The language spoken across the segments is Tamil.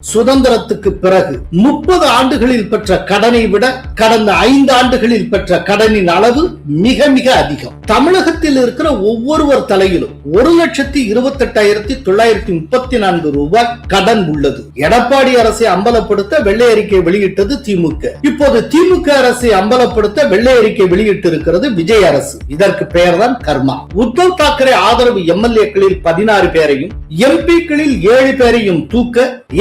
சுதந்திரத்துக்கு பிறகு 30 ஆண்டுகளில் பெற்ற கடனை விட கடந்த 5 ஆண்டுகளில் பெற்ற கடனின் அளவு மிக மிக அதிகம். தமிழகத்தில் இருக்கிற ஒவ்வொருவர் தலையிலும் 1,28,934 ரூபாய் கடன் உள்ளது. எடப்பாடி அரசை அம்பலப்படுத்த வெள்ளை அறிக்கை வெளியிட்டது திமுக. இப்போது திமுக அரசை அம்பலப்படுத்த வெள்ளை அறிக்கை வெளியிட்டிருக்கிறது விஜய் அரசு. இதற்கு பெயர்தான் கர்மா. உத்தவ் தாக்கரே ஆதரவு எம்எல்ஏக்களில் 16 பேரையும் எம்பிக்களில் 7 பேரையும் தூக்க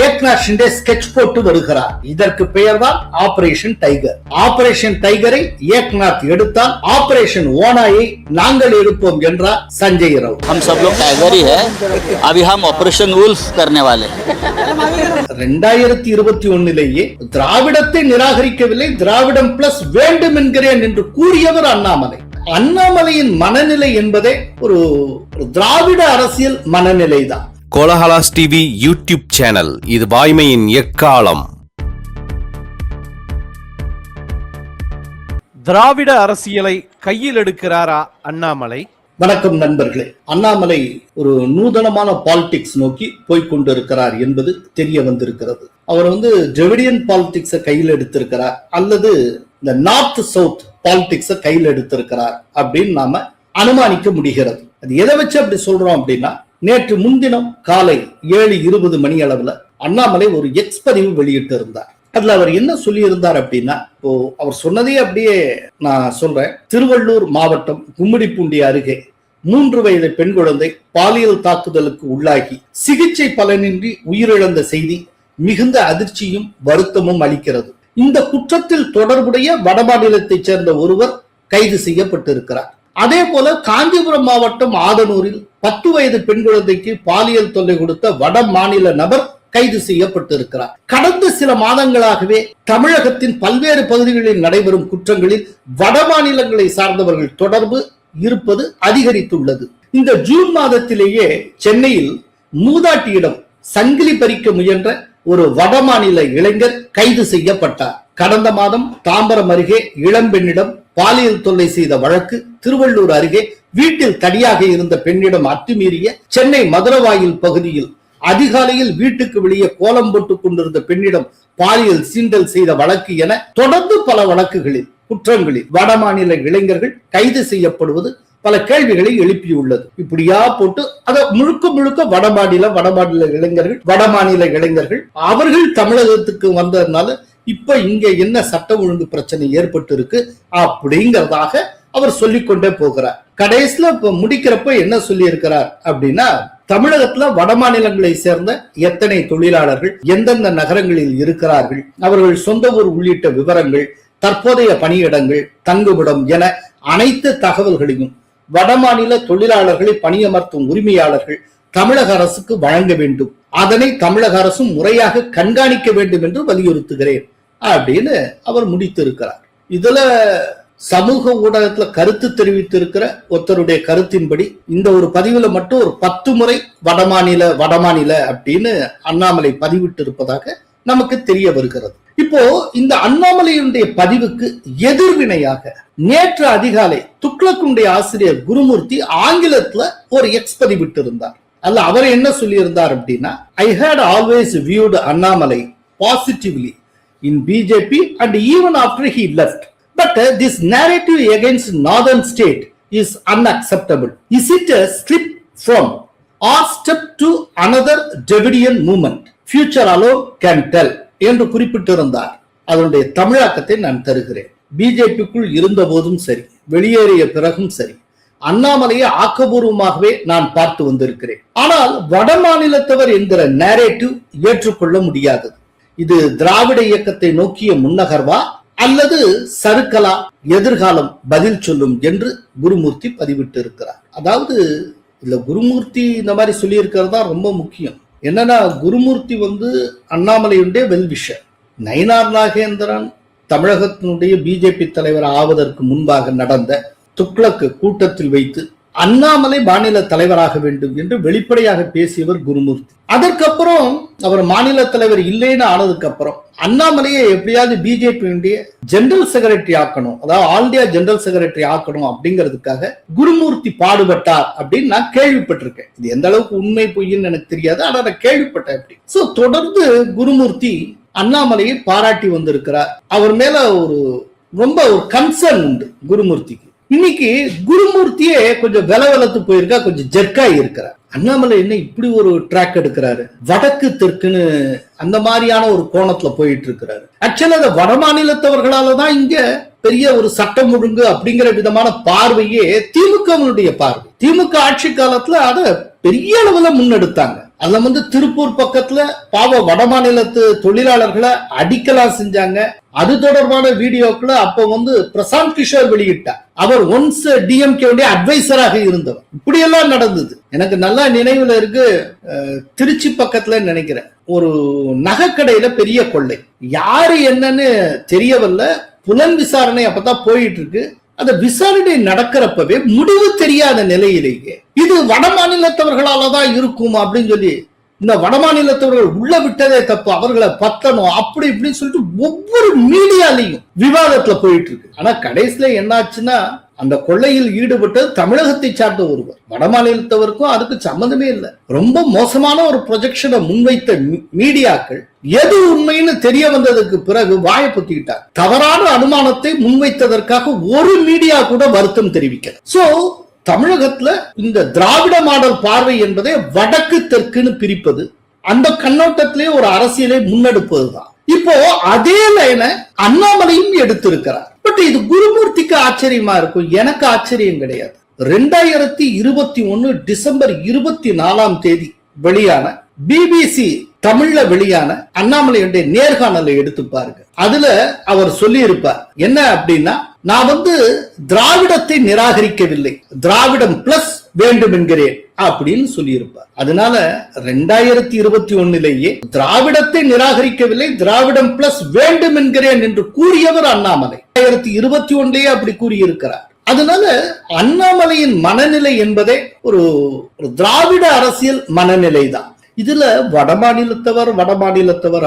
ஏக்நாத் ஷிண்டே ஸ்கெட்ச் போட்டு வருகிறார். இதற்கு பெயர்தான் ஆபரேஷன் டைகர். ஆபரேஷன் டைகரை ஏக்நாத் எடுத்தால் ஆபரேஷன் ஓனாயை நாங்கள் எடுப்போம் என்றார் சஞ்சய் ராவ். हम सब लोग टाइगर ही है, अभी हम ऑपरेशन वुल्फ करने वाले. 2021 திராவிடத்தை நிராகரிக்கவில்லை, திராவிடம் பிளஸ் வேண்டும் என்கிறேன் என்று கூறியவர் அண்ணாமலை. அண்ணாமலையின் மனநிலை என்பதே ஒரு திராவிட அரசியல் மனநிலை தான். கோலஹலாஸ் டிவி யூடியூப் சேனல், இது வாய்மையின் எக்காலம். திராவிட அரசியலை கையில் எடுக்கிறாரா அண்ணாமலை? வணக்கம் நண்பர்களே. அண்ணாமலை ஒரு நூதனமான பாலிடிக்ஸ் நோக்கி போய்கொண்டிருக்கிறார் என்பது தெரிய வந்திருக்கிறது. அவர் டிராவிடியன் பாலிடிக்ஸை கையில் எடுத்திருக்கிறார் அல்லது இந்த நார்த் சவுத் பாலிடிக்ஸை கையில் எடுத்திருக்கிறார் அப்படின்னு நாம அனுமானிக்க முடிகிறது. அது எதை வச்சு அப்படி சொல்றோம் அப்படின்னா, நேற்று முன்தினம் காலை 7:20 மணி அளவுல அண்ணாமலை ஒரு எக்ஸ் பதிவு வெளியிட்டு இருந்தார். அதுல அவர் என்ன சொல்லி இருந்தார் அப்படின்னா, இப்போ அவர் சொன்னதே அப்படியே நான் சொல்றேன். திருவள்ளூர் மாவட்டம் கும்மிடிப்பூண்டி அருகே 3 வயது பெண் குழந்தை பாலியல் தாக்குதலுக்கு உள்ளாகி சிகிச்சை பலனின்றி உயிரிழந்த செய்தி மிகுந்த அதிர்ச்சியும் வருத்தமும் அளிக்கிறது. இந்த குற்றத்தில் தொடர்புடைய வடமாநிலத்தைச் சேர்ந்த ஒருவர் கைது செய்யப்பட்டிருக்கிறார். அதே போல காஞ்சிபுரம் மாவட்டம் ஆதனூரில் 10 வயது பெண் குழந்தைக்கு பாலியல் தொல்லை கொடுத்த வட மாநில நபர் கைது செய்யப்பட்டிருக்கிறார். கடந்த சில மாதங்களாகவே தமிழகத்தின் பல்வேறு பகுதிகளில் நடைபெறும் குற்றங்களில் வட மாநிலங்களை சார்ந்தவர்கள் தொடர்பு இருப்பது அதிகரித்துள்ளது. இந்த ஜூன் மாதத்திலேயே சென்னையில் மூதாட்டியிடம் சங்கிலி பறிக்க முயன்ற ஒரு வடமாநில இளைஞர் கைது செய்யப்பட்டார். கடந்த மாதம் தாம்பரம் அருகே இளம்பெண்ணிடம் பாலியல் தொல்லை செய்த வழக்கு, திருவள்ளூர் அருகே வீட்டில் தனியாக இருந்த பெண்ணிடம் அத்துமீறிய சென்னை மதுரவாயில் பகுதியில் அதிகாலையில் வீட்டுக்கு வெளியே கோலம் போட்டுக் கொண்டிருந்த பெண்ணிடம் பாலியல் சீண்டல் செய்த வழக்கு என தொடர்ந்து பல வழக்குகளில் குற்றங்களில் வடமாநில இளைஞர்கள் கைது செய்யப்படுவது பல கேள்விகளை எழுப்பியுள்ளது. இப்படியா போட்டு அதை முழுக்க முழுக்க வடமாநில இளைஞர்கள் அவர்கள் தமிழகத்துக்கு வந்ததுனால இப்ப இங்க என்ன சட்ட ஒழுங்கு பிரச்சனை ஏற்பட்டு இருக்கு அப்படிங்கறதாக அவர் சொல்லிக்கொண்டே போகிறார். கடைசியில இப்ப முடிக்கிறப்ப என்ன சொல்லி இருக்கிறார் அப்படின்னா, தமிழகத்துல வட மாநிலங்களை சேர்ந்த எத்தனை தொழிலாளர்கள் எந்தெந்த நகரங்களில் இருக்கிறார்கள், அவர்கள் சொந்த ஊர் உள்ளிட்ட விவரங்கள், தற்போதைய பணியிடங்கள், தங்குமிடம் என அனைத்து தகவல்களையும் வடமாநில தொழிலாளர்களை பணியமர்த்தும் உரிமையாளர்கள் தமிழக அரசுக்கு வழங்க வேண்டும். அதனை தமிழக அரசும் முறையாக கண்காணிக்க வேண்டும் என்று வலியுறுத்துகிறேன் அப்படின்னு அவர் முடித்திருக்கிறார். இதுல சமூக ஊடகத்துல கருத்து தெரிவித்திருக்கிற ஒருத்தருடைய கருத்தின்படி இந்த ஒரு பதிவுல மட்டும் ஒரு 10 முறை வடமாநில அப்படின்னு அண்ணாமலை பதிவிட்டு இருப்பதாக நமக்கு தெரிய வருகிறது. இப்போ இந்த அண்ணாமலையுடைய பதிவுக்கு எதிர்வினையாக நேற்று அதிகாலை துக்ளக்குடைய ஆசிரியர் குருமூர்த்தி ஆங்கிலத்துல ஒரு எக்ஸ் பதிவிட்டு இருந்தார். அல்ல அவர் என்ன சொல்லி இருந்தார் அப்படின்னா, I had always viewed Annamalai positively in BJP and even after he left. But this narrative against northern state is unacceptable. Is it a slip from or step to another Dravidian movement? Future alone can tell என்று குறிப்பிட்டிருந்தார். அதனுடைய தமிழாக்கத்தை நான் தருகிறேன். பிஜேபிக்குள் இருந்த போதும் சரி, வெளியேறிய பிறகும் சரி, அண்ணாமலையை ஆக்கபூர்வமாகவே நான் பார்த்து வந்திருக்கிறேன். ஆனால் வட மாநிலத்தவர் என்கிற நேரேட்டிவ் ஏற்றுக்கொள்ள முடியாதது. இது திராவிட இயக்கத்தை நோக்கிய முன்னகர்வா அல்லது சறுக்கலா, எதிர்காலம் பதில் சொல்லும் என்று குருமூர்த்தி பதிவிட்டு இருக்கிறார். அதாவது இல்ல குருமூர்த்தி இந்த மாதிரி சொல்லி இருக்கிறதா ரொம்ப முக்கியம். என்னன்னா, குருமூர்த்தி அண்ணாமலையுடைய வெல்விஷர். நயினார் நாகேந்திரன் தமிழகத்தினுடைய பிஜேபி தலைவர் ஆவதற்கு முன்பாக நடந்த துக்ளக் கூட்டத்தில் வைத்து அண்ணாமலை மாநில தலைவராக வேண்டும் என்று வெளிப்படையாக பேசியவர் குருமூர்த்தி. அதற்கப்புறம் அவர் மாநில தலைவர் இல்லைன்னு ஆனதுக்கு அப்புறம் அண்ணாமலையை எப்படியாவது பிஜேபி ஜெனரல் செக்ரட்டரி ஆக்கணும், அதாவது ஆல் இந்தியா ஜெனரல் செக்ரட்டரி ஆக்கணும் அப்படிங்கிறதுக்காக குருமூர்த்தி பாடுபட்டார் அப்படின்னு நான் கேள்விப்பட்டிருக்கேன். இது எந்த அளவுக்கு உண்மை பொய்ன்னு எனக்கு தெரியாது, ஆனா நான் கேள்விப்பட்டேன். அப்படி சோ தொடர்ந்து குருமூர்த்தி அண்ணாமலையை பாராட்டி வந்திருக்கிறார். அவர் மேல ரொம்ப ஒரு கன்சர்ன் உண்டு குருமூர்த்திக்கு. இன்னைக்கு குருமூர்த்தியே கொஞ்சம் வெலவெலத்து போயிருக்கா, கொஞ்சம் ஜெர்க்காய் இருக்கிறார். அண்ணாமலை என்ன இப்படி ஒரு ட்ராக் எடுக்கிறாரு, வடக்கு தெற்குன்னு அந்த மாதிரியான ஒரு கோணத்துல போயிட்டு இருக்கிறாரு. ஆக்சுவலா அந்த வட மாநிலத்தவர்களாலதான் இங்க பெரிய ஒரு சட்டம் ஒழுங்கு அப்படிங்கிற விதமான பார்வையே திமுகவினுடைய பார்வை. திமுக ஆட்சி காலத்துல அத பெரிய அளவுல முன்னெடுத்தாங்க. அதுல திருப்பூர் பக்கத்துல பாவ வட மாநிலத்து தொழிலாளர்களை அடிக்கலாம் செஞ்சாங்க. அது தொடர்பான வீடியோக்களை அப்ப பிரசாந்த் கிஷோர் வெளியிட்டார். அவர் ஒன்ஸ் டிஎம்கே அட்வைசராக இருந்தவர். இப்படி எல்லாம் நடந்தது. எனக்கு நல்லா நினைவுல இருக்கு, திருச்சி பக்கத்துல நினைக்கிறேன், ஒரு நகைக்கடையில பெரிய கொள்ளை. யாரு என்னன்னு தெரியவில்ல, புலன் விசாரணை அப்பதான் போயிட்டு இருக்கு. அந்த விசாரணை நடக்கிறப்பவே முடிவு தெரியாத நிலையிலேயே இது வட மாநிலத்தவர்களாலதான் இருக்கும் அப்படின்னு சொல்லி இந்த வட மாநிலத்தவர்கள் உள்ள விட்டதே தப்பு, அவர்களை பத்தணும் அப்படி இப்படின்னு சொல்லிட்டு ஒவ்வொரு மீடியாலையும் விவாதத்துல போயிட்டு இருக்கு. ஆனா கடைசியில என்னாச்சுன்னா அந்த கொள்ளையில் ஈடுபட்டது தமிழகத்தை சார்ந்த ஒருவர், வட மாநிலத்தவருக்கும் அதுக்கு சம்பந்தமே இல்லை. ரொம்ப மோசமான ஒரு ப்ரொஜெக்ஷனை முன்வைத்த மீடியாக்கள் எது உண்மைன்னு தெரிய வந்ததுக்கு பிறகு வாயை பொத்திக்கிட்டார். தவறான அனுமானத்தை முன்வைத்ததற்காக ஒரு மீடியா கூட வருத்தம் தெரிவிக்கிறது. சோ தமிழகத்துல இந்த திராவிட மாடல் பார்வை என்பதை வடக்கு தெற்குன்னு பிரிப்பது, அந்த கண்ணோட்டத்திலே ஒரு அரசியலை முன்னெடுப்பதுதான். இப்போ அதே லைன அண்ணாமலையும் எடுத்திருக்கிறார். பட் இது குருமூர்த்திக்கு ஆச்சரியமா இருக்கும், எனக்கு ஆச்சரியம் கிடையாது. 2021 டிசம்பர் 24 வெளியான பிபிசி தமிழ்ல வெளியான அண்ணாமலையுடைய நேர்காணலை எடுத்து பாருங்க. அதுல அவர் சொல்லி இருப்பார் என்ன அப்படின்னா, நான் திராவிடத்தை நிராகரிக்கவில்லை, திராவிடம் பிளஸ் வேண்டும் என்கிறேன் அப்படின்னு சொல்லி இருப்பார். அதனால 2021 திராவிடத்தை நிராகரிக்கவில்லை, திராவிடம் பிளஸ் வேண்டும் என்கிறேன் என்று கூறியவர் அண்ணாமலை. 2021 அப்படி கூறியிருக்கிறார். அதனால அண்ணாமலையின் மனநிலை என்பதே ஒரு திராவிட அரசியல் மனநிலை தான். இதுல வடமாநிலத்தவர்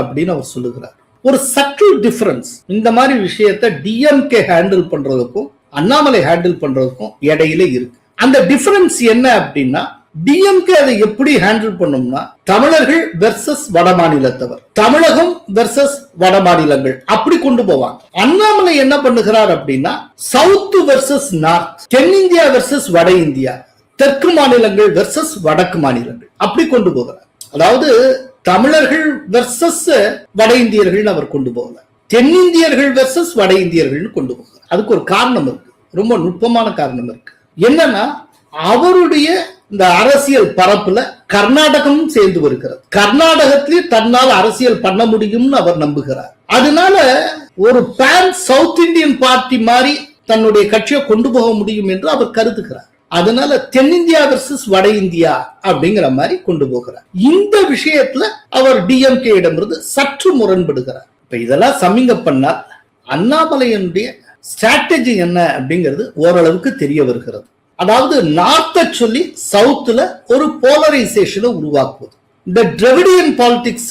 அப்படின்னு அவர் சொல்லுகிறார். ஒரு சட்டில் டிஃபரன்ஸ் இந்த மாதிரி விஷயத்தை டிஎம்கே ஹேண்டில் பண்றதுக்கும் அண்ணாமலை ஹேண்டில் பண்றதுக்கும் இடையில இருக்கு. அந்த டிஃபரன்ஸ் என்ன அப்படின்னா, டிஎம்கே அதை எப்படி ஹேண்டில் பண்ணும்னா, தமிழர்கள் வெர்சஸ் வட மாநிலத்தவர், தமிழகம் வெர்சஸ் வட மாநிலங்கள் அப்படி கொண்டு போவாங்க. அண்ணாமலை என்ன பண்ணுகிறார் அப்படின்னா, சவுத் வெர்சஸ் நார்த், தென்னிந்தியா வெர்சஸ் வட இந்தியா, தெற்கு மாநிலங்கள் வெர்சஸ் வடக்கு மாநிலங்கள் அப்படி கொண்டு போகிறார். அதாவது தமிழர்கள் வெர்சஸ் வட இந்தியர்கள் அவர் கொண்டு போகிறார், தென்னிந்தியர்கள் வெர்சஸ் வட இந்தியர்கள் கொண்டு போகிறார். அதுக்கு ஒரு காரணம் இருக்கு, ரொம்ப நுட்பமான காரணம் இருக்கு. என்னன்னா, அவருடைய இந்த அரசியல் பரப்புல கர்நாடகமும் சேர்ந்து வருகிறது. கர்நாடகத்திலே தன்னால் அரசியல் பண்ண முடியும்னு அவர் நம்புகிறார். அதனால ஒரு பேன் சவுத் இந்தியன் பார்ட்டி மாதிரி தன்னுடைய கட்சியை கொண்டு போக முடியும் என்று அவர் கருதுகிறார். அதனால தென்னிந்தியா வெர்சஸ் வட இந்தியா அப்படிங்கிற மாதிரி கொண்டு போகிறார். இந்த விஷயத்துல அவர் டிஎம்கே இடமிருந்து சற்று முரண்படுகிறார். இப்ப இதெல்லாம் சமிங்க பண்ணால் அண்ணாமலையினுடைய ஸ்ட்ராட்டஜி என்ன அப்படிங்கிறது ஓரளவுக்கு தெரிய வருகிறது. அதாவது நார்த்த சொல்லி சவுத்துல ஒரு போலரைசேஷனை உருவாக்குவது, இந்த டிராவிடியன் பாலிடிக்ஸ்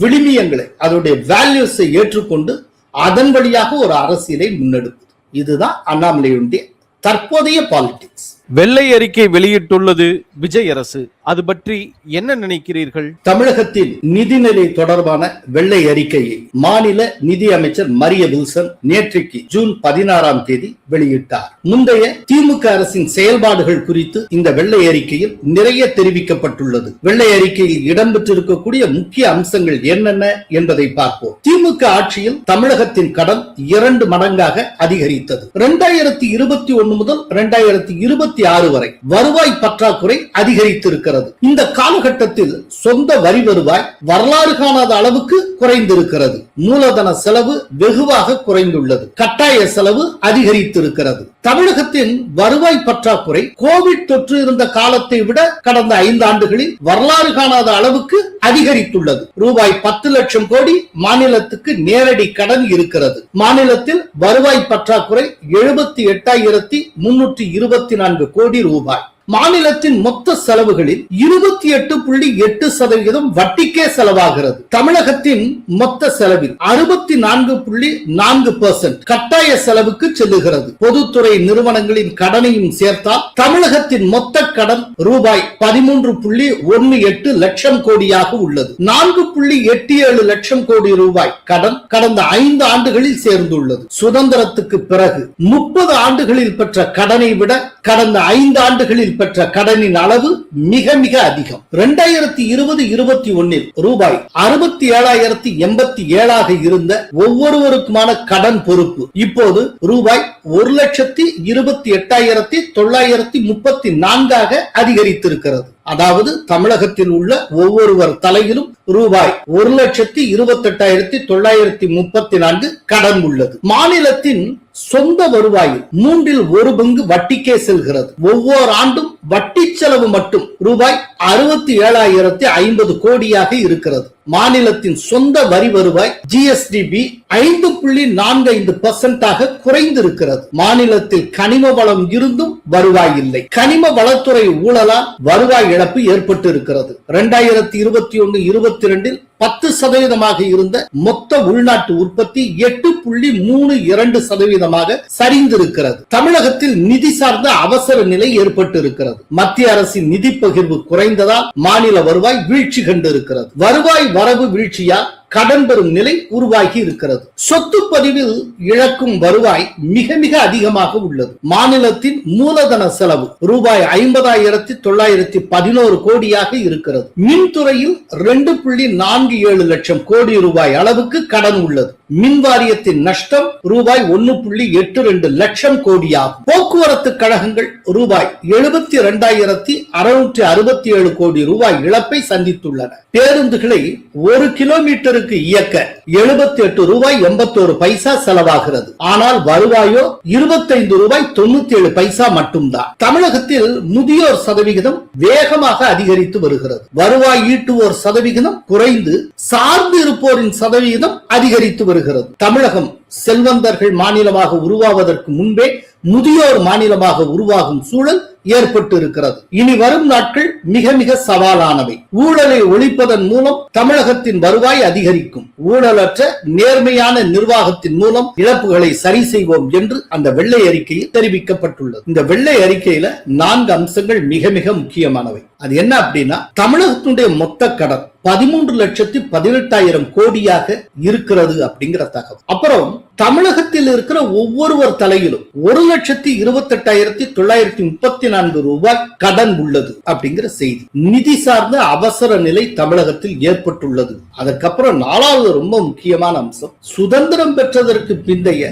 விளிமியங்களை அதனுடைய வேல்யூஸை ஏற்றுக்கொண்டு அதன் வழியாக ஒரு அரசியலை முன்னெடுப்பது, இதுதான் அண்ணாமலையுடைய தற்போதைய பாலிடிக்ஸ். வெள்ளை அறிக்கை வெளியிட்டுள்ளது விஜய் அரசு, அது பற்றி என்ன நினைக்கிறீர்கள்? தமிழகத்தின் நிதிநிலை தொடர்பான வெள்ளை அறிக்கையை மாநில நிதி அமைச்சர் மரிய வில்சன் நேற்றைக்கு ஜூன் 16 வெளியிட்டார். முந்தைய திமுக அரசின் செயல்பாடுகள் குறித்து இந்த வெள்ளை அறிக்கையில் நிறைய தெரிவிக்கப்பட்டுள்ளது. வெள்ளை அறிக்கையில் இடம்பெற்றிருக்கக்கூடிய முக்கிய அம்சங்கள் என்னென்ன என்பதை பார்ப்போம். திமுக ஆட்சியில் தமிழகத்தின் கடன் 2 மடங்காக அதிகரித்தது. 2021 முதல் 2026 வரை வருவாய் பற்றாக்குறை அதிகரித்திருக்கிறது. இந்த காலகட்டத்தில் சொந்த வரி வருவாய் வரலாறு காணாத அளவுக்கு குறைந்திருக்கிறது. மூலதன செலவு வெகுவாக குறைந்துள்ளது. கட்டாய செலவு அதிகரித்திருக்கிறது. தமிழகத்தின் வருவாய் பற்றாக்குறை கோவிட் தொற்று இருந்த காலத்தை விட கடந்த 5 ஆண்டுகளில் வரலாறு காணாத அளவுக்கு அதிகரித்துள்ளது. ரூபாய் 10 லட்சம் கோடி மாநிலத்துக்கு நேரடி கடன் இருக்கிறது. மாநிலத்தில் வருவாய் பற்றாக்குறை 78,324 கோடி ரூபாய். மாநிலத்தின் மொத்த செலவுகளில் 28.8% வட்டிக்கே செலவாகிறது. தமிழகத்தின் மொத்த செலவில் 64.4% கட்டாய செலவுக்கு செல்லுகிறது. பொதுத்துறை நிறுவனங்களின் கடனையும் சேர்த்தால் தமிழகத்தின் மொத்த கடன் ரூபாய் 13.18 லட்சம் கோடியாக உள்ளது. 4.87 லட்சம் கோடி ரூபாய் கடன் கடந்த 5 ஆண்டுகளில் சேர்ந்துள்ளது. சுதந்திரத்துக்கு பிறகு 30 ஆண்டுகளில் பெற்ற கடனை விட கடந்த 5 ஆண்டுகளில் பெற்ற கடனின் அளவு மிக மிக அதிகம். 2020-21 ரூபாய் 67,087 இருந்த ஒவ்வொருவருக்குமான கடன் பொறுப்பு இப்போது ரூபாய் 1,28,934 அதிகரித்திருக்கிறது. அதாவது தமிழகத்தில் உள்ள ஒவ்வொருவர் தலையிலும் ரூபாய் 1,28,934 கடன் உள்ளது. மாநிலத்தின் சொந்த வருவாயில் 1/3 பங்கு வட்டிக்கே செல்கிறது. ஒவ்வொரு ஆண்டும் வட்டி செலவு மட்டும் ரூபாய் 67,050 கோடியாக இருக்கிறது. மாநிலத்தின் சொந்த வரி வருவாய் GSDP 5.45% குறைந்திருக்கிறது. மாநிலத்தில் கனிம வளம் இருந்தும் வருவாய் இல்லை. கனிம வளத்துறை ஊழலால் வருவாய் இழப்பு ஏற்பட்டு இருக்கிறது. 2021-22 10% இருந்த மொத்த உள்நாட்டு உற்பத்தி 8.32% சரிந்திருக்கிறது. தமிழகத்தில் நிதி சார்ந்த அவசர நிலை ஏற்பட்டு இருக்கிறது. மத்திய அரசின் நிதி பகிர்வு குறைந்ததால் மாநில வருவாய் வீழ்ச்சி கண்டிருக்கிறது. வருவாய் வரவு வீழ்ச்சியால் கடன் பெறும் நிலை உருவாகி இருக்கிறது. சொத்து பதிவில் இழக்கும் வருவாய் மிக மிக அதிகமாக உள்ளது. மாநிலத்தின் மூலதன செலவு ரூபாய் 50,911 கோடியாக இருக்கிறது. மின்துறையில் 2.47 லட்சம் கோடி ரூபாய் அளவுக்கு கடன் உள்ளது. மின் வாரியத்தின் நஷ்டம் ரூபாய் 1.82 லட்சம் கோடியாகும். போக்குவரத்து கழகங்கள் ரூபாய் 72,667 கோடி ரூபாய் இழப்பை சந்தித்துள்ளன. பேருந்துகளை 1 கிலோமீட்டருக்கு இயக்க 78 ரூபாய் 81 பைசா செலவாகிறது. ஆனால் வருவாயோ 25 ரூபாய் 97 பைசா மட்டும்தான். தமிழகத்தில் முதியோர் சதவிகிதம் வேகமாக அதிகரித்து வருகிறது. வருவாய் ஈட்டுவோர் சதவிகிதம் குறைந்து சார்ந்து இருப்போரின் சதவிகிதம் அதிகரித்து வருகிறது. தமிழகம் செல்வந்தர்கள் மாநிலமாக உருவாவதற்கு முன்பே முதியோர் மாநிலமாக உருவாகும் சூழல் ஏற்பட்டு இருக்கிறது. இனி வரும் நாட்கள் மிக மிக சவாலானவை. ஊழலை ஒழிப்பதன் மூலம் தமிழகத்தின் வருவாய் அதிகரிக்கும். ஊழலற்ற நேர்மையான நிர்வாகத்தின் மூலம் இழப்புகளை சரி செய்வோம் என்று அந்த வெள்ளை அறிக்கையில் தெரிவிக்கப்பட்டுள்ளது. இந்த வெள்ளை அறிக்கையில 4 அம்சங்கள் மிக மிக முக்கியமானவை. அது என்ன அப்படின்னா, தமிழகத்தினுடைய மொத்த கடன் 13,18,000 கோடியாக இருக்கிறது அப்படிங்கிற தகவல். அப்புறம் தமிழகத்தில் இருக்கிற ஒவ்வொருவர் தலையிலும் 1,28,934 ரூபாய் கடன் உள்ளது அப்படிங்கிற செய்தி. நிதி சார்ந்த அவசர நிலை தமிழகத்தில் ஏற்பட்டுள்ளது. அதுக்கப்புறம் 4வது ரொம்ப முக்கியமான அம்சம், சுதந்திரம் பெற்றதற்கு பிந்தைய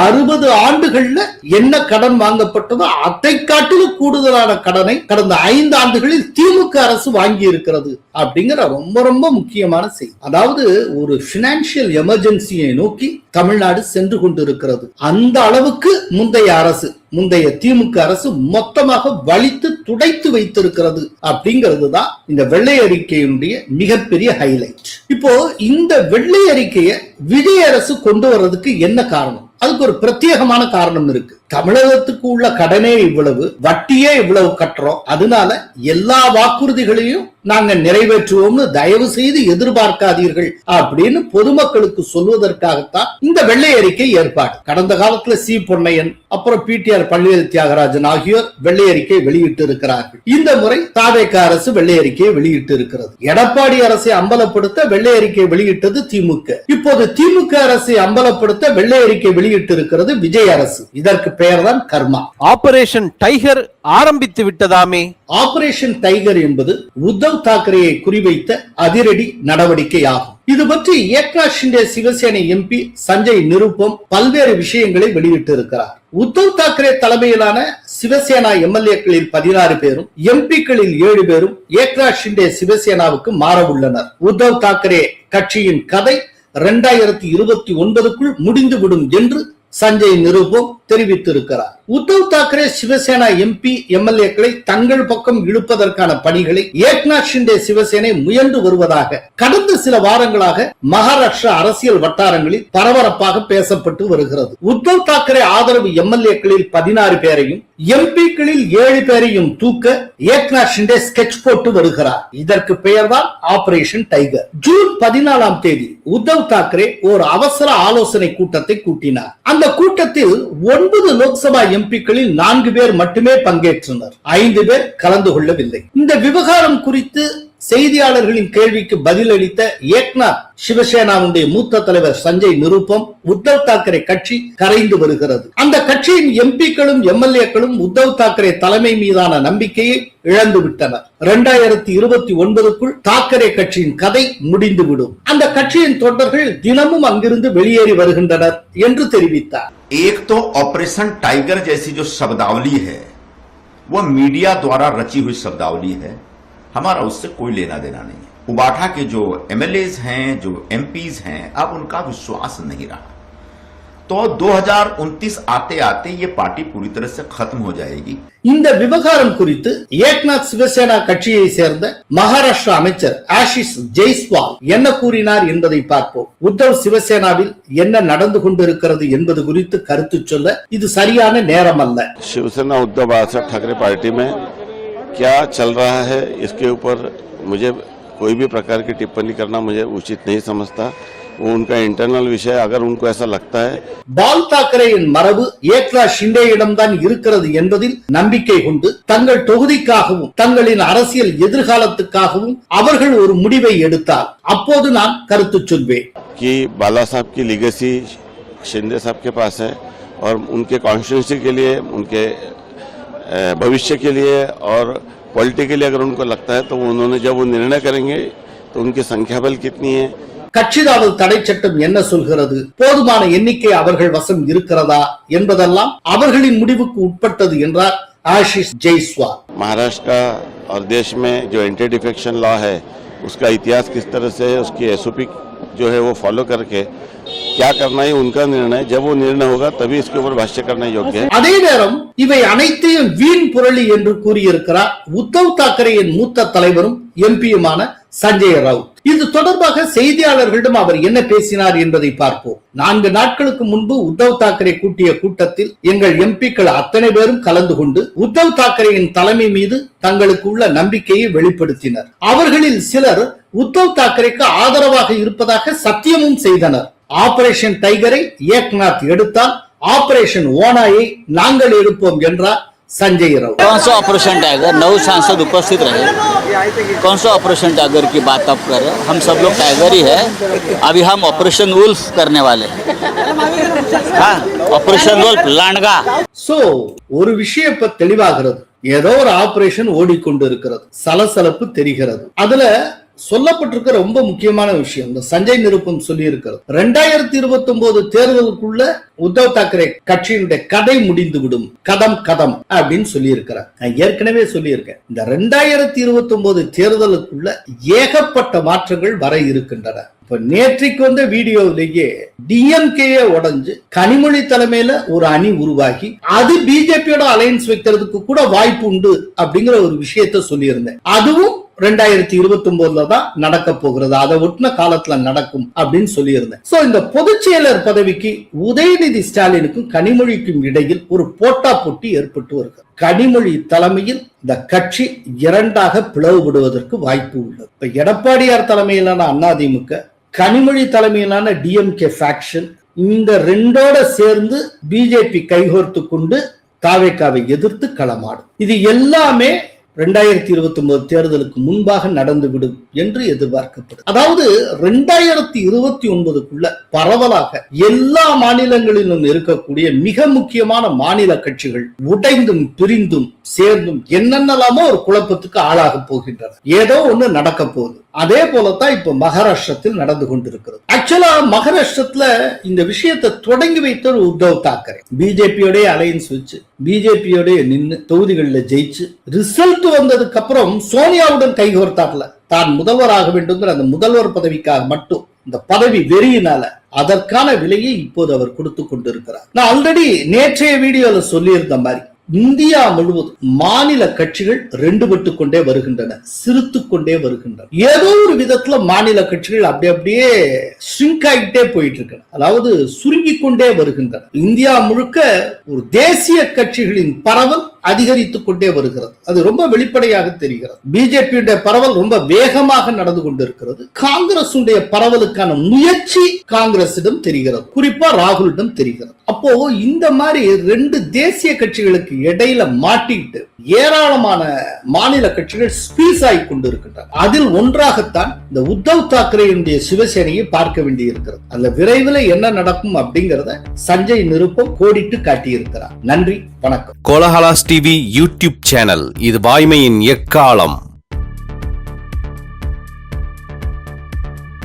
60 ஆண்டுகள்ல என்ன கடன் வாங்கப்பட்டதோ அதை காட்டிலும் கூடுதலான கடனை கடந்த 5 ஆண்டுகளில் திமுக அரசு வாங்கி இருக்கிறது அப்படிங்கிற ரொம்ப ரொம்ப முக்கியமான செய்தி. அதாவது ஒரு பினான்சியல் எமர்ஜென்சியை நோக்கி தமிழ்நாடு சென்று கொண்டிருக்கிறது. அந்த அளவுக்கு முந்தைய திமுக அரசு மொத்தமாக வலித்து துடைத்து வைத்திருக்கிறது அப்படிங்கிறது தான் இந்த வெள்ளை அறிக்கையினுடைய மிகப்பெரிய ஹைலைட். இப்போ இந்த வெள்ளை அறிக்கையை விஜய் அரசு கொண்டு வர்றதுக்கு என்ன காரணம்? அதுக்கு ஒரு பிரத்யேகமான காரணம் இருக்கு. தமிழகத்துக்கு உள்ள கடனே இவ்வளவு, வட்டியே இவ்வளவு கட்டுறோம், அதனால எல்லா வாக்குறுதிகளையும் நாங்க நிறைவேற்றுவோம்னு தயவு செய்து எதிர்பார்க்காதீர்கள் அப்படின்னு பொதுமக்களுக்கு சொல்வதற்காகத்தான் இந்த வெள்ளை அறிக்கை ஏற்பாடு. கடந்த காலத்துல சி பொன்னையன், அப்புறம் பிடிஆர் பழனிவேல் தியாகராஜன் ஆகியோர் வெள்ளை அறிக்கை வெளியிட்டு இருக்கிறார்கள். இந்த முறை தாவேக அரசு வெள்ளை அறிக்கையை வெளியிட்டு இருக்கிறது. எடப்பாடி அரசை அம்பலப்படுத்த வெள்ளை அறிக்கை வெளியிட்டது திமுக. இப்போது திமுக அரசை அம்பலப்படுத்த வெள்ளை அறிக்கை வெளியிட்டு இருக்கிறது விஜய் அரசு. இதற்கு பெயர்தான் கர்மா. ஆபரேஷன் டைகர் ஆரம்பித்து விட்டதாமே. ஆபரேஷன் டைகர் என்பது உத்தவ் தாக்கரேயை குறிவைத்த அதிரடி நடவடிக்கை ஆகும். இது பற்றி ஏக்நாத் ஷிண்டே சிவசேனை எம்பி சஞ்சய் நிருப்பம் பல்வேறு விஷயங்களை வெளியிட்டு இருக்கிறார். உத்தவ் தாக்கரே தலைமையிலான சிவசேனா எம்எல்ஏக்களில் 16 பேரும் எம்பிக்களில் 7 பேரும் ஏக்நாத் ஷிண்டே சிவசேனாவுக்கு மாற உள்ளனர். உத்தவ் தாக்கரே கட்சியின் கதை 2029க்குள் முடிந்துவிடும் என்று சஞ்சய் நிருபம் தெரிவித்திருக்கிறார். உத்தவ் தாக்கரே சிவசேனா எம்பி எம்எல்ஏக்களை தங்கள் பக்கம் இழுப்பதற்கான பணிகளை ஏக்நாத் ஷிண்டே சிவசேனை முயன்று வருவதாக கடந்த சில வாரங்களாக மகாராஷ்டிரா அரசியல் வட்டாரங்களில் பரபரப்பாக பேசப்பட்டு வருகிறது. உத்தவ் தாக்கரே ஆதரவு எம்எல்ஏக்களில் 16 பேரையும் எம்பிக்களில் 7 பேரையும் தூக்க ஏக்நாத் ஷிண்டே ஸ்கெட்ச் போட்டு வருகிறார். இதற்கு பெயர்தான் ஆபரேஷன் டைகர். ஜூன் 14ஆம் தேதி உத்தவ் தாக்கரே ஒரு அவசர ஆலோசனை கூட்டத்தை கூட்டினார். அந்த கூட்டத்தில் 9 லோக்சபா எம்பிக்களில் 4 பேர் மட்டுமே பங்கேற்றனர். 5 பேர் கலந்து கொள்ளவில்லை. இந்த விவகாரம் குறித்து செய்தியாளர்களின் கேள்விக்கு பதிலளித்த ஏக்நாத் சிவசேனாவுடைய மூத்த தலைவர் சஞ்சய் நிருபம், உத்தவ் தாக்கரே கட்சி கரைந்து வருகிறது. அந்த கட்சியின் எம்பிக்களும் எம்எல்ஏக்களும் உத்தவ் தாக்கரே தலைமை மீதான நம்பிக்கையை இழந்து விட்டனர். 2029க்குள் தாக்கரே கட்சியின் கதை முடிந்துவிடும். அந்த கட்சியின் தொண்டர்கள் தினமும் அங்கிருந்து வெளியேறி வருகின்றனர் என்று தெரிவித்தார். एक तो ऑपरेशन टाइगर जैसी जो शब्दावली है वो मीडिया द्वारा रची हुई शब्दावली है, हमारा उससे कोई लेना देना नहीं है। उबाठा के जो एमएलएज हैं, जो एमपीज हैं, अब उनका विश्वास नहीं रहा, तो 2029 आते आते ये पार्टी पूरी तरह से खत्म हो जाएगी. இந்த விவகாரம் குறித்து ஏக்நாத் சிவசேனா கட்சியை சேர்ந்த மகாராஷ்டிரா அமைச்சர் ஆஷிஷ் ஜெய்ஸ்வால் என்ன கூறினார் என்பதை பார்ப்போம். உத்தவ் சிவசேனாவில் என்ன நடந்து கொண்டிருக்கிறது என்பது குறித்து கருத்து சொல்ல இது சரியான நேரம் அல்ல. शिवसेना उद्धव बाळासाहेब ठाकरे पार्टी में क्या चल रहा है, इसके ऊपर मुझे कोई भी प्रकार की टिप्पणी करना मुझे उचित नहीं समझता. वो उनका इंटरनल विषय, अगर उनको ऐसा लगता है. பால் தாக்கரேயின் மரபு ஏக்நாத் ஷிண்டேயிடம்தான் இருக்கிறது என்பதில் நம்பிக்கை கொண்டு தங்கள் தொகுதிக்காகவும் தங்களின் அரசியல் எதிர்காலத்துக்காகவும் அவர்கள் ஒரு முடிவை எடுத்தால் அப்போது நான் கருத்து சொல்வேன். कि बाला साहब की लीगेसी शिंदे साहब के पास है और उनके कॉन्स्टिट्यूंसी के लिए, उनके भविष्य के लिए और पॉलिटिकली अगर उनको लगता है तो उन्होंने जब वो निर्णय करेंगे तो उनकी संख्या बल कितनी है, கட்சிதாவல் தடை சட்டம் என்ன சொல்கிறது, போதுமான எண்ணிக்கை அவர்கள் வசம் இருக்கிறதா என்பதெல்லாம் அவர்களின் முடிவுக்கு உட்பட்டது என்றார் ஆஷிஷ் ஜெய்ஸ்வால். महाराष्ट्र का और देश में जो एंटी डिफेक्शन लॉ है उसका इतिहास किस तरह से है, उसकी एसओपी जो है वो फॉलो करके क्या करना है उनका निर्णय. जब वो निर्णय होगा तभी इसके ऊपर भाष्य करना योग्य है. அதே நேரம் இவை அனைத்தையும் வீண் புரளி என்று கூறியிருக்கிறார் உத்தவ் தாக்கரேயின் மூத்த தலைவரும் எம்பியுமான சஞ்சய் ரவுத். இது தொடர்பாக செய்தியாளர்களிடம் அவர் என்ன பேசினார் என்பதை பார்ப்போம். 4 நாட்களுக்கு முன்பு உத்தவ் தாக்கரே கூட்டிய கூட்டத்தில் எங்கள் எம்பிக்கள் அத்தனை பேரும் கலந்து கொண்டு உத்தவ் தாக்கரேயின் தலைமை மீது தங்களுக்கு உள்ள நம்பிக்கையை வெளிப்படுத்தினர். அவர்களில் சிலர் உத்தவ் தாக்கரேக்கு ஆதரவாக இருப்பதாக சத்தியமும் செய்தனர். ஆபரேஷன் டைகரை ஏக்நாத் எடுத்தால் ஆபரேஷன் ஓனாயை நாங்கள் எடுப்போம் என்றார் संजय राउत. कौन सा ऑपरेशन टाइगर? 9 सांसद उपस्थित रहे. कौन सा ऑपरेशन टाइगर की बात आप कर रहे हैं? हम सब लोग टाइगर ही है. अभी हम ऑपरेशन वुल्फ करने वाले हैं. हाँ, ऑपरेशन वुल्फ लांडगा. சோ ஒரு விஷயம் இப்ப தெளிவாகிறது. ஏதோ ஒரு ஆபரேஷன் ஓடிக்கொண்டிருக்கிறது, சலசலப்பு தெரிகிறது. அதுல சொல்லப்பட்டிருக்கிற ரொம்ப முக்கியமான விஷயம் இந்த சஞ்சய் நிருபம் சொல்லி இருக்கிறது. 2029 தேர்தலுக்குள்ள உத்தவ் தாக்கரே கட்சியினுடைய கதை முடிந்து விடும், கதம் கதம் அப்படின்னு சொல்லி இருக்கிறார். நான் ஏற்கனவே சொல்லி இருக்கேன், இந்த 2029 தேர்தலுக்குள்ள ஏகப்பட்ட மாற்றங்கள் வர இருக்கின்றன. இப்ப நேற்றைக்கு வந்த வீடியோவிலேயே டிஎம்கே உடைஞ்சு கனிமொழி தலைமையில ஒரு அணி உருவாகி அது பிஜேபியோட அலையன்ஸ் வைக்கிறதுக்கு கூட வாய்ப்பு உண்டு அப்படிங்கிற ஒரு விஷயத்த சொல்லியிருந்தேன். அதுவும் 2029 தான் நடக்க போகிறது, அதை ஒட்டின காலத்துல நடக்கும் அப்படின்னு சொல்லியிருந்தேன். சோ இந்த பொதுச் செயலர் பதவிக்கு உதயநிதி ஸ்டாலினுக்கும் கனிமொழிக்கும் இடையில் ஒரு போட்டா போட்டி ஏற்பட்டு வருகிறது. கனிமொழி தலைமையில் இந்த கட்சி 2ஆக பிளவுபடுவதற்கு வாய்ப்பு உள்ளது. இப்ப எடப்பாடியார் தலைமையிலான அதிமுக, கனிமொழி தலைமையிலான டிஎம்கே ஃபேக்ஷன், இந்த 2ஓட சேர்ந்து பிஜேபி கைகோர்த்து கொண்டு தாவேகாவை எதிர்த்து களமாடும். இது எல்லாமே 2029 தேர்தலுக்கு முன்பாக நடந்துவிடும் என்று எதிர்பார்க்கப்படும். அதாவது 2029க்குள்ள பரவலாக எல்லா மாநிலங்களிலும் இருக்கக்கூடிய மிக முக்கியமான மாநில கட்சிகள் உடைந்தும் பிரிந்தும் சேர்ந்தும் என்னென்னலாமோ ஒரு குழப்பத்துக்கு ஆளாக போகின்றன. ஏதோ ஒண்ணு நடக்க போகுது. அதே போலத்தான் இப்ப மகாராஷ்டிரத்தில் நடந்து கொண்டிருக்கிறது. ஆக்சுவலா மகாராஷ்டிரத்துல இந்த விஷயத்தை தொடங்கி வைத்த உத்தவ் தாக்கரே பிஜேபியோட அலையன்ஸ் வச்சு பிஜேபியோட நின்று தொகுதிகளில் ஜெயிச்சு ரிசல்ட் வந்ததுக்கு அப்புறம் சோனியாவுடன் கைகோர்த்தார்ல, தான் முதல்வர் ஆக வேண்டும் அந்த முதல்வர் பதவிக்காக மட்டும் இந்த பதவி வெறியினால அதற்கான விலையை இப்போது அவர் கொடுத்து கொண்டிருக்கிறார். நான் ஆல்ரெடி நேற்றைய வீடியோல சொல்லியிருந்த மாதிரி இந்தியா முழுவதும் மாநில கட்சிகள் ரெண்டுபட்டு கொண்டே வருகின்றன, சிரித்து கொண்டே வருகின்றன. ஏதோ ஒரு விதத்துல மாநில கட்சிகள் அப்படியே ஷ்ரிங்க் ஆகிட்டே போயிட்டு இருக்கு, அதாவது சுருங்கி கொண்டே வருகின்றன. இந்தியா முழுக்க ஒரு தேசிய கட்சிகளின் பரவல் அதிகரித்துக் கொண்டே வருகிறது. அது ரொம்ப வெளிப்படையாக தெரிகிறது. பிஜேபியுடைய பரவல் ரொம்ப வேகமாக நடந்து கொண்டிருக்கிறது. காங்கிரஸ் பரவலுக்கான முயற்சி காங்கிரசிடம் தெரிகிறது, குறிப்பா ராகுலிடம் தெரிகிறது. அப்போ இந்த மாதிரி ரெண்டு தேசிய கட்சிகளுக்கு இடையில மாட்டிட்டு ஏராளமான மாநில கட்சிகள் ஸ்பீஸ் ஆகி கொண்டிருக்கின்றன. அதில் ஒன்றாகத்தான் இந்த உத்தவ் தாக்கரேயுடைய சிவசேனையை பார்க்க வேண்டி இருக்கிறது. அந்த விரைவில் என்ன நடக்கும் அப்படிங்கறத சஞ்சய் நிருப்பம் கோடிட்டு காட்டியிருக்கிறார். நன்றி, வணக்கம். கோலஹலாஸ் டிவி யூடியூப் சேனல், இது வாய்மையின் எக்காலம்.